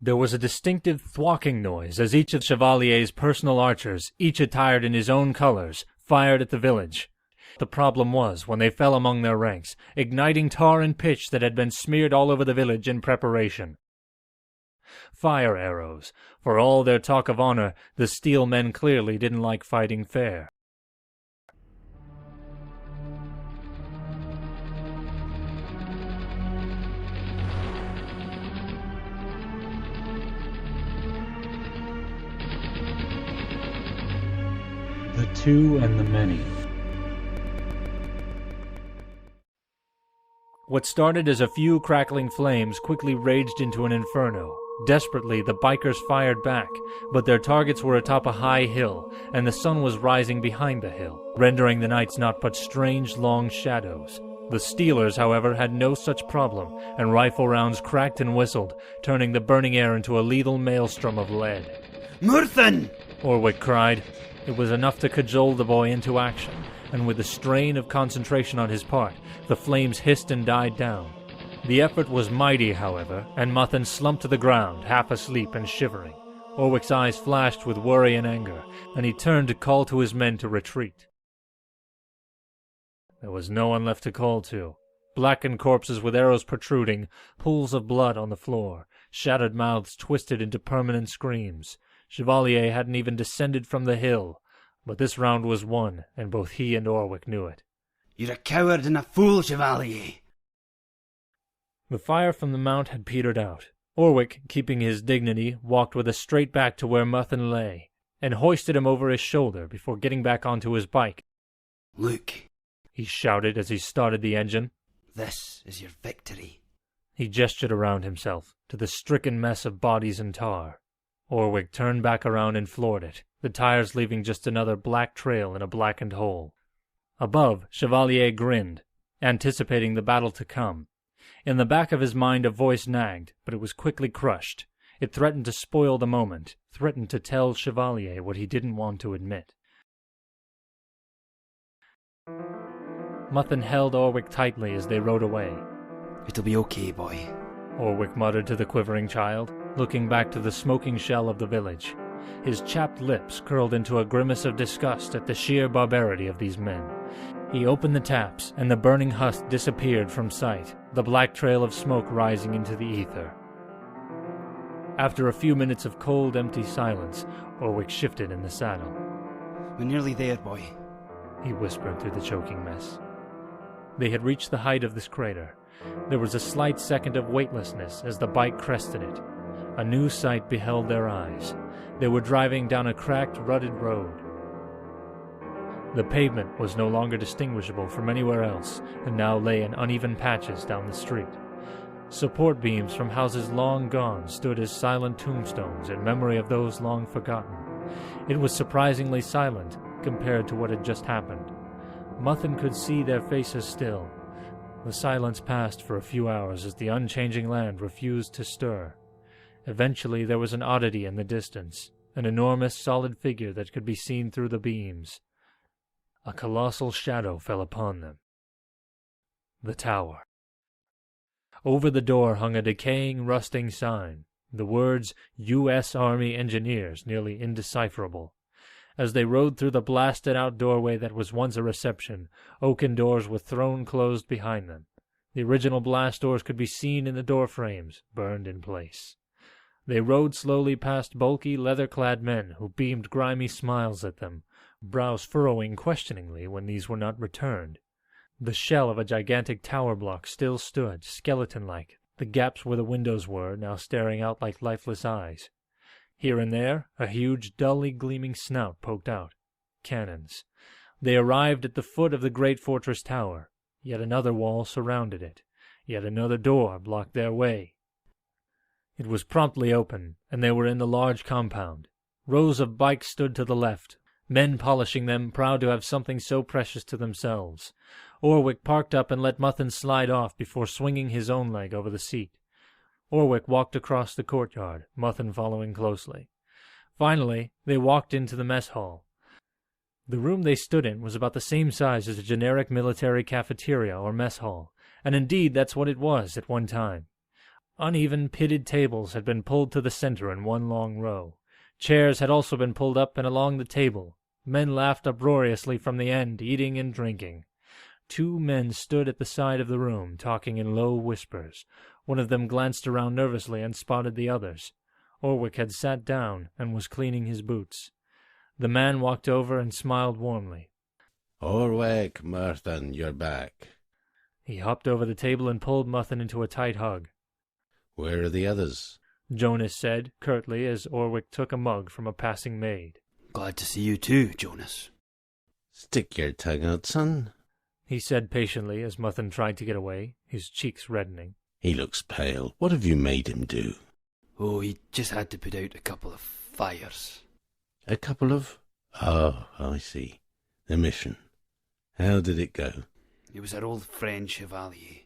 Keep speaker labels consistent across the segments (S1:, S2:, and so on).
S1: There was a distinctive thwacking noise as each of Chevalier's personal archers, each attired in his own colors, fired at the village. The problem was, when they fell among their ranks, igniting tar and pitch that had been smeared all over the village in preparation. Fire arrows. For all their talk of honor, the steel men clearly didn't like fighting fair. The Two and the Many. What started as a few crackling flames quickly raged into an inferno. Desperately, the bikers fired back, but their targets were atop a high hill, and the sun was rising behind the hill, rendering the nights naught but strange, long shadows. The Steelers, however, had no such problem, and rifle rounds cracked and whistled, turning the burning air into a lethal maelstrom of lead.
S2: "Murthan!"
S1: Orwick cried. It was enough to cajole the boy into action, and with a strain of concentration on his part, the flames hissed and died down. The effort was mighty, however, and Muthan slumped to the ground, half asleep and shivering. Orwick's eyes flashed with worry and anger, and he turned to call to his men to retreat. There was no one left to call to. Blackened corpses with arrows protruding, pools of blood on the floor, shattered mouths twisted into permanent screams. Chevalier hadn't even descended from the hill, but this round was won, and both he and Orwick knew it.
S2: "You're a coward and a fool, Chevalier."
S1: The fire from the mount had petered out. Orwick, keeping his dignity, walked with a straight back to where Muthan lay, and hoisted him over his shoulder before getting back onto his bike.
S2: "Look,"
S1: he shouted as he started the engine.
S2: "This is your victory."
S1: He gestured around himself, to the stricken mess of bodies and tar. Orwick turned back around and floored it, the tires leaving just another black trail in a blackened hole. Above, Chevalier grinned, anticipating the battle to come. In the back of his mind a voice nagged, but it was quickly crushed. It threatened to spoil the moment, threatened to tell Chevalier what he didn't want to admit. Muthan held Orwick tightly as they rode away.
S2: "It'll be okay, boy,"
S1: Orwick muttered to the quivering child, looking back to the smoking shell of the village. His chapped lips curled into a grimace of disgust at the sheer barbarity of these men. He opened the taps, and the burning husk disappeared from sight, the black trail of smoke rising into the ether. After a few minutes of cold, empty silence, Orwick shifted in the saddle.
S2: "We're nearly there, boy,"
S1: he whispered through the choking mess. They had reached the height of this crater. There was a slight second of weightlessness as the bike crested it. A new sight beheld their eyes. They were driving down a cracked, rutted road. The pavement was no longer distinguishable from anywhere else, and now lay in uneven patches down the street. Support beams from houses long gone stood as silent tombstones in memory of those long forgotten. It was surprisingly silent compared to what had just happened. Muthan could see their faces still. The silence passed for a few hours as the unchanging land refused to stir. Eventually there was an oddity in the distance, an enormous solid figure that could be seen through the beams. A colossal shadow fell upon them. The tower. Over the door hung a decaying, rusting sign, the words U.S. Army Engineers nearly indecipherable. As they rode through the blasted-out doorway that was once a reception, oaken doors were thrown closed behind them. The original blast doors could be seen in the door frames, burned in place. They rode slowly past bulky, leather-clad men who beamed grimy smiles at them, brows furrowing questioningly when these were not returned. The shell of a gigantic tower block still stood, skeleton-like, the gaps where the windows were now staring out like lifeless eyes. Here and there, a huge, dully gleaming snout poked out. Cannons. They arrived at the foot of the great fortress tower. Yet another wall surrounded it. Yet another door blocked their way. It was promptly open, and they were in the large compound. Rows of bikes stood to the left, men polishing them, proud to have something so precious to themselves. Orwick parked up and let Muthan slide off before swinging his own leg over the seat. Orwick walked across the courtyard, Muthan following closely. Finally, they walked into the mess hall. The room they stood in was about the same size as a generic military cafeteria or mess hall, and indeed that's what it was at one time. Uneven, pitted tables had been pulled to the center in one long row. Chairs had also been pulled up and along the table. Men laughed uproariously from the end, eating and drinking. 2 men stood at the side of the room, talking in low whispers. One of them glanced around nervously and spotted the others. Orwick had sat down and was cleaning his boots. The man walked over and smiled warmly.
S3: Orwick, Murthan, you're back.
S1: He hopped over the table and pulled Mutton into a tight hug.
S3: Where are the others?
S1: Jonas said, curtly, as Orwick took a mug from a passing maid.
S2: Glad to see you too, Jonas.
S3: Stick your tongue out, son.
S1: He said patiently as Mutton tried to get away, his cheeks reddening.
S3: He looks pale. What have you made him do?
S2: Oh, he just had to put out a couple of fires.
S3: A couple of... Oh, I see. The mission. How did it go?
S2: It was our old friend Chevalier.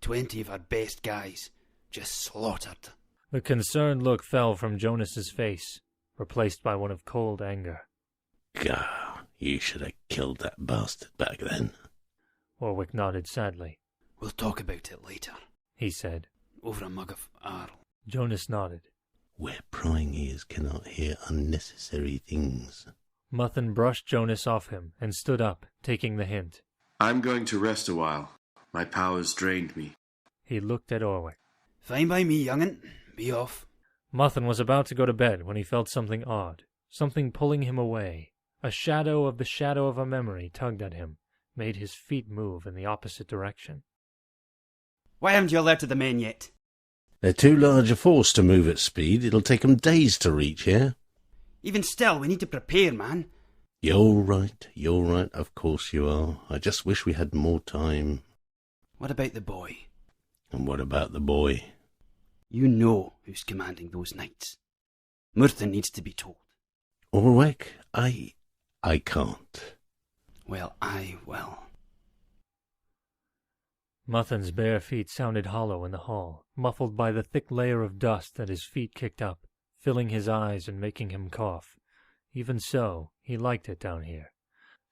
S2: 20 of our best guys just slaughtered.
S1: The concerned look fell from Jonas's face, replaced by one of cold anger.
S3: Gah, you should have killed that bastard back then.
S1: Orwick nodded sadly.
S2: We'll talk about it later,
S1: he said.
S2: over a mug of Arl.
S1: Jonas nodded.
S3: Where prying ears cannot hear unnecessary things.
S1: Mutton brushed Jonas off him and stood up, taking the hint.
S4: I'm going to rest a while. My powers drained me.
S1: He looked at Orwick.
S2: Fine by me, young'un. Be off.
S1: Mutton was about to go to bed when he felt something odd, something pulling him away. A shadow of the shadow of a memory tugged at him, made his feet move in the opposite direction.
S2: Why haven't you alerted the men yet?
S3: They're too large a force to move at speed. It'll take 'em days to reach here.
S2: Even still, we need to prepare, man.
S3: You're right, of course you are. I just wish we had more time.
S2: What about the boy?
S3: And what about the boy?
S2: You know who's commanding those knights. Murthan needs to be told.
S3: Orwick, I can't.
S2: Well, I will.
S1: Mutton's bare feet sounded hollow in the hall, muffled by the thick layer of dust that his feet kicked up, filling his eyes and making him cough. Even so, he liked it down here.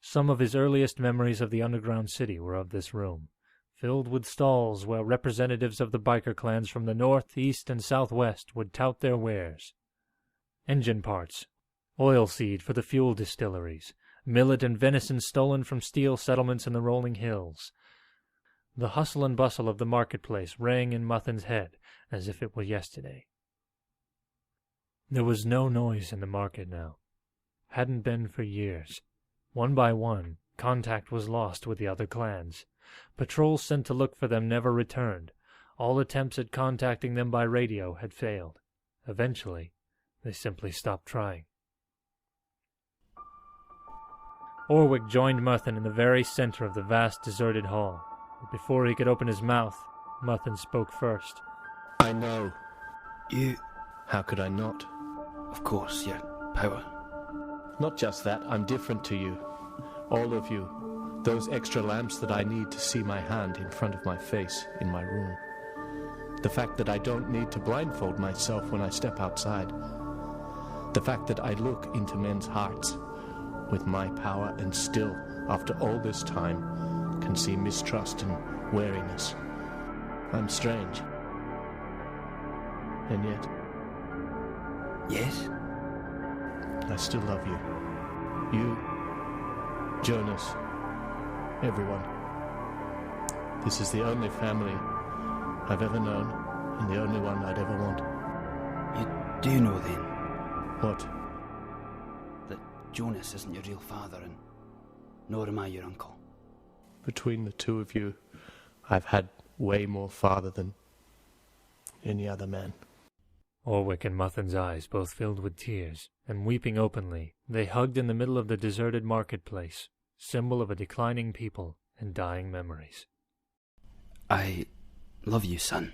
S1: Some of his earliest memories of the underground city were of this room, filled with stalls where representatives of the biker clans from the north, east, and southwest would tout their wares. Engine parts, oilseed for the fuel distilleries, millet and venison stolen from steel settlements in the rolling hills. The hustle and bustle of the marketplace rang in Mutton's head as if it were yesterday. There was no noise in the market now. Hadn't been for years. One by one, contact was lost with the other clans. Patrols sent to look for them never returned. All attempts at contacting them by radio had failed. Eventually, they simply stopped trying. Orwick joined Mutton in the very center of the vast deserted hall. But before he could open his mouth, Mutton spoke first.
S5: I know.
S2: You,
S5: How could I not?
S2: of course, your power.
S5: Not just that, I'm different to you. All of you. Those extra lamps that I need to see my hand in front of my face in my room. The fact that I don't need to blindfold myself when I step outside. The fact that I look into men's hearts with my power and still, after all this time, can see mistrust and wariness. I'm strange. And yet,
S2: Yes?
S5: I still love you. You, Jonas, everyone. This is the only family I've ever known, and the only one I'd ever want.
S2: You do know then
S5: What?
S2: that Jonas isn't your real father, and nor am I your uncle.
S5: Between the two of you, I've had way more father than any other man.
S1: Orwick and Mutton's eyes both filled with tears, and weeping openly, they hugged in the middle of the deserted marketplace, symbol of a declining people and dying memories.
S2: I love you, son.